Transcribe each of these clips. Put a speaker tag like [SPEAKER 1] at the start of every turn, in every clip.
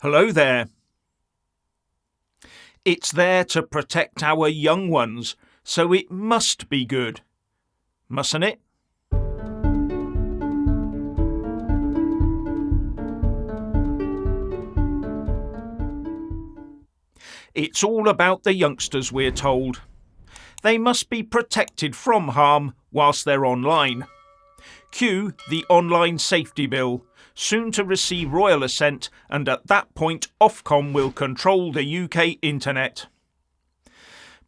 [SPEAKER 1] Hello there. It's there to protect our young ones, so it must be good, mustn't it? It's all about the youngsters, we're told. They must be protected from harm whilst they're online. Cue the Online Safety Bill, soon to receive royal assent, and at that point Ofcom will control the UK internet.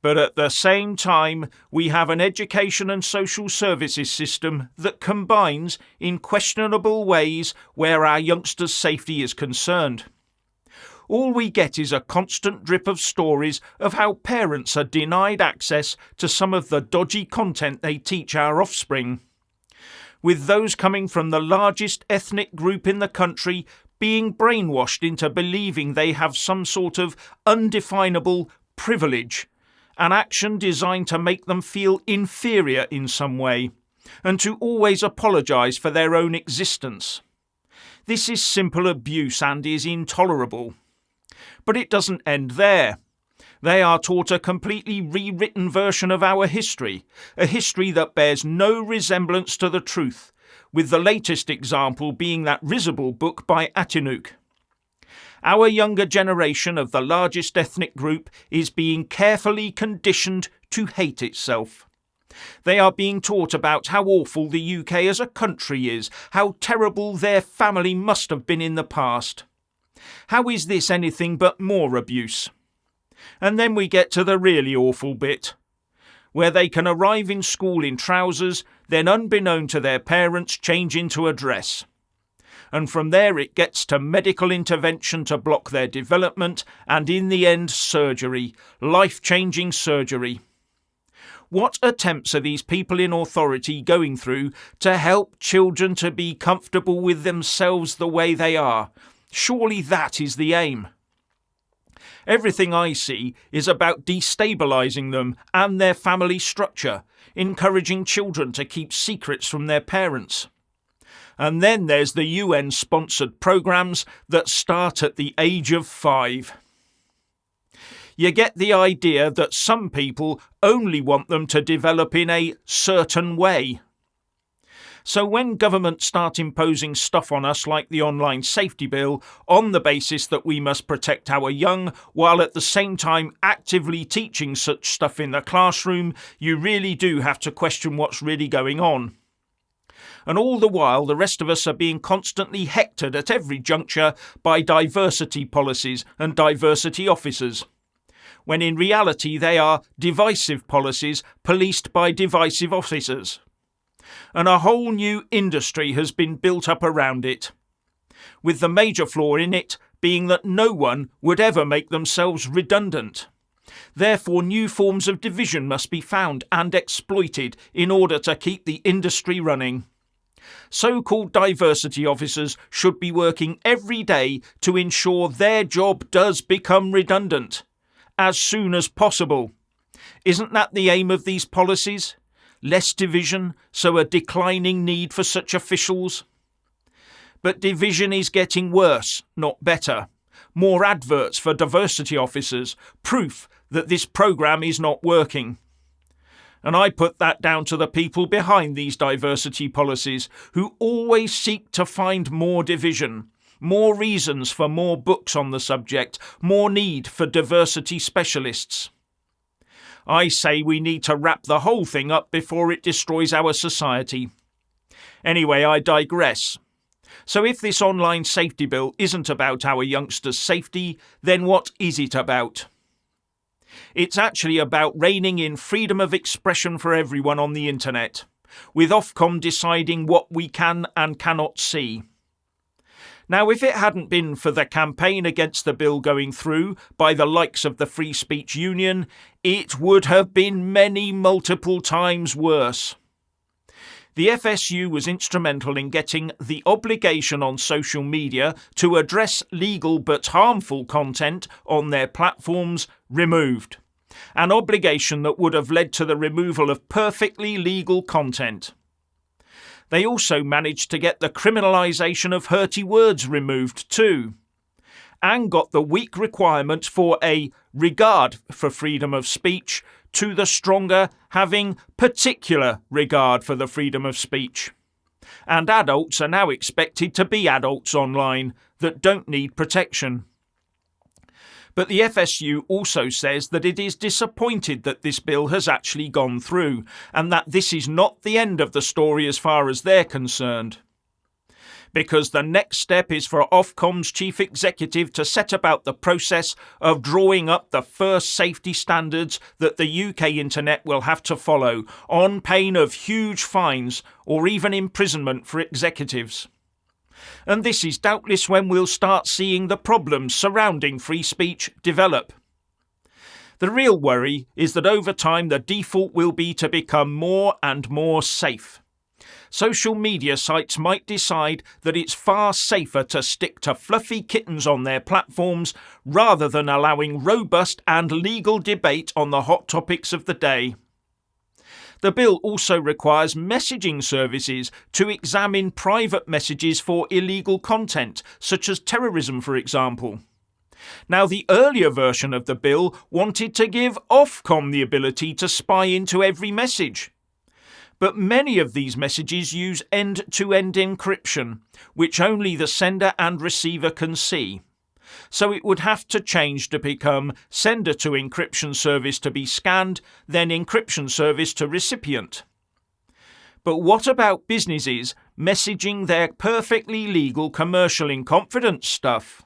[SPEAKER 1] But at the same time, we have an education and social services system that combines in questionable ways where our youngsters' safety is concerned. All we get is a constant drip of stories of how parents are denied access to some of the dodgy content they teach our offspring, with those coming from the largest ethnic group in the country being brainwashed into believing they have some sort of undefinable privilege, an action designed to make them feel inferior in some way, and to always apologise for their own existence. This is simple abuse and is intolerable. But it doesn't end there. They are taught a completely rewritten version of our history, a history that bears no resemblance to the truth, with the latest example being that risible book by Atinuk. Our younger generation of the largest ethnic group is being carefully conditioned to hate itself. They are being taught about how awful the UK as a country is, how terrible their family must have been in the past. How is this anything but more abuse? And then we get to the really awful bit, where they can arrive in school in trousers, then unbeknown to their parents change into a dress. And from there it gets to medical intervention to block their development, and in the end surgery, life-changing surgery. What attempts are these people in authority going through to help children to be comfortable with themselves the way they are? Surely that is the aim. Everything I see is about destabilising them and their family structure, encouraging children to keep secrets from their parents. And then there's the UN-sponsored programmes that start at the age of 5. You get the idea that some people only want them to develop in a certain way. So when governments start imposing stuff on us like the Online Safety Bill on the basis that we must protect our young, while at the same time actively teaching such stuff in the classroom, you really do have to question what's really going on. And all the while the rest of us are being constantly hectored at every juncture by diversity policies and diversity officers, when in reality they are divisive policies policed by divisive officers. And a whole new industry has been built up around it, with the major flaw in it being that no one would ever make themselves redundant. Therefore, new forms of division must be found and exploited in order to keep the industry running. So-called diversity officers should be working every day to ensure their job does become redundant, as soon as possible. Isn't that the aim of these policies? Less division, so a declining need for such officials? But division is getting worse, not better. More adverts for diversity officers, proof that this programme is not working. And I put that down to the people behind these diversity policies, who always seek to find more division, more reasons for more books on the subject, more need for diversity specialists. I say we need to wrap the whole thing up before it destroys our society. Anyway, I digress. So if this Online Safety Bill isn't about our youngsters' safety, then what is it about? It's actually about reining in freedom of expression for everyone on the internet, with Ofcom deciding what we can and cannot see. Now, if it hadn't been for the campaign against the bill going through by the likes of the Free Speech Union, it would have been multiple times worse. The FSU was instrumental in getting the obligation on social media to address legal but harmful content on their platforms removed, an obligation that would have led to the removal of perfectly legal content. They also managed to get the criminalisation of hurty words removed too. and got the weak requirement for a regard for freedom of speech to the stronger having particular regard for the freedom of speech. And adults are now expected to be adults online that don't need protection. But the FSU also says that it is disappointed that this bill has actually gone through, and that this is not the end of the story as far as they're concerned. Because the next step is for Ofcom's chief executive to set about the process of drawing up the first safety standards that the UK internet will have to follow, on pain of huge fines or even imprisonment for executives. And this is doubtless when we'll start seeing the problems surrounding free speech develop. The real worry is that over time the default will be to become more and more safe. Social media sites might decide that it's far safer to stick to fluffy kittens on their platforms rather than allowing robust and legal debate on the hot topics of the day. The bill also requires messaging services to examine private messages for illegal content, such as terrorism, for example. Now, the earlier version of the bill wanted to give Ofcom the ability to spy into every message. But many of these messages use end-to-end encryption, which only the sender and receiver can see. So it would have to change to become sender to encryption service to be scanned, then encryption service to recipient. But what about businesses messaging their perfectly legal commercial in confidence stuff?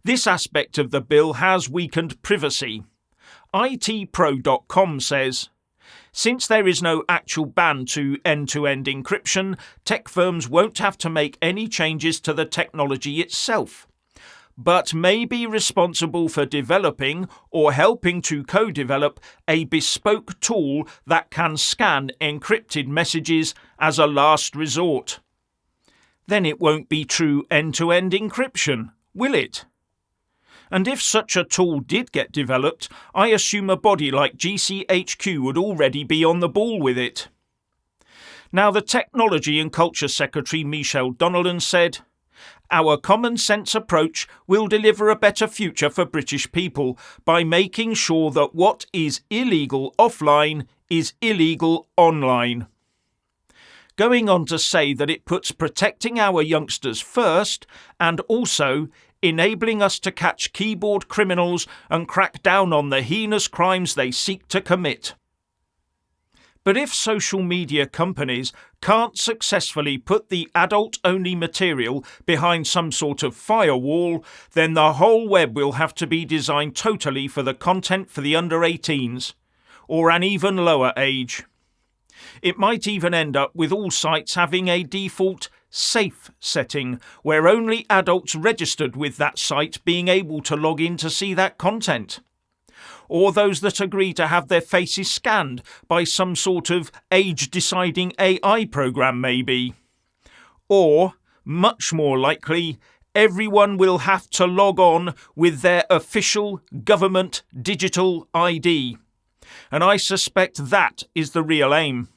[SPEAKER 1] This aspect of the bill has weakened privacy. itpro.com says, since there is no actual ban to end-to-end encryption, tech firms won't have to make any changes to the technology itself, but may be responsible for developing or helping to co-develop a bespoke tool that can scan encrypted messages as a last resort. Then it won't be true end-to-end encryption, will it? And if such a tool did get developed, I assume a body like GCHQ would already be on the ball with it. Now, the Technology and Culture Secretary Michelle Donnellan said, our common sense approach will deliver a better future for British people by making sure that what is illegal offline is illegal online. Going on to say that it puts protecting our youngsters first and also enabling us to catch keyboard criminals and crack down on the heinous crimes they seek to commit. But if social media companies can't successfully put the adult-only material behind some sort of firewall, then the whole web will have to be designed totally for the content for the under-18s, or an even lower age. It might even end up with all sites having a default safe setting, where only adults registered with that site being able to log in to see that content. Or those that agree to have their faces scanned by some sort of age-deciding AI program maybe. Or, much more likely, everyone will have to log on with their official government digital ID. And I suspect that is the real aim.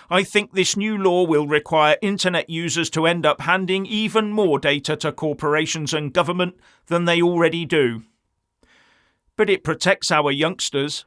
[SPEAKER 1] I think this new law will require internet users to end up handing even more data to corporations and government than they already do. But it protects our youngsters.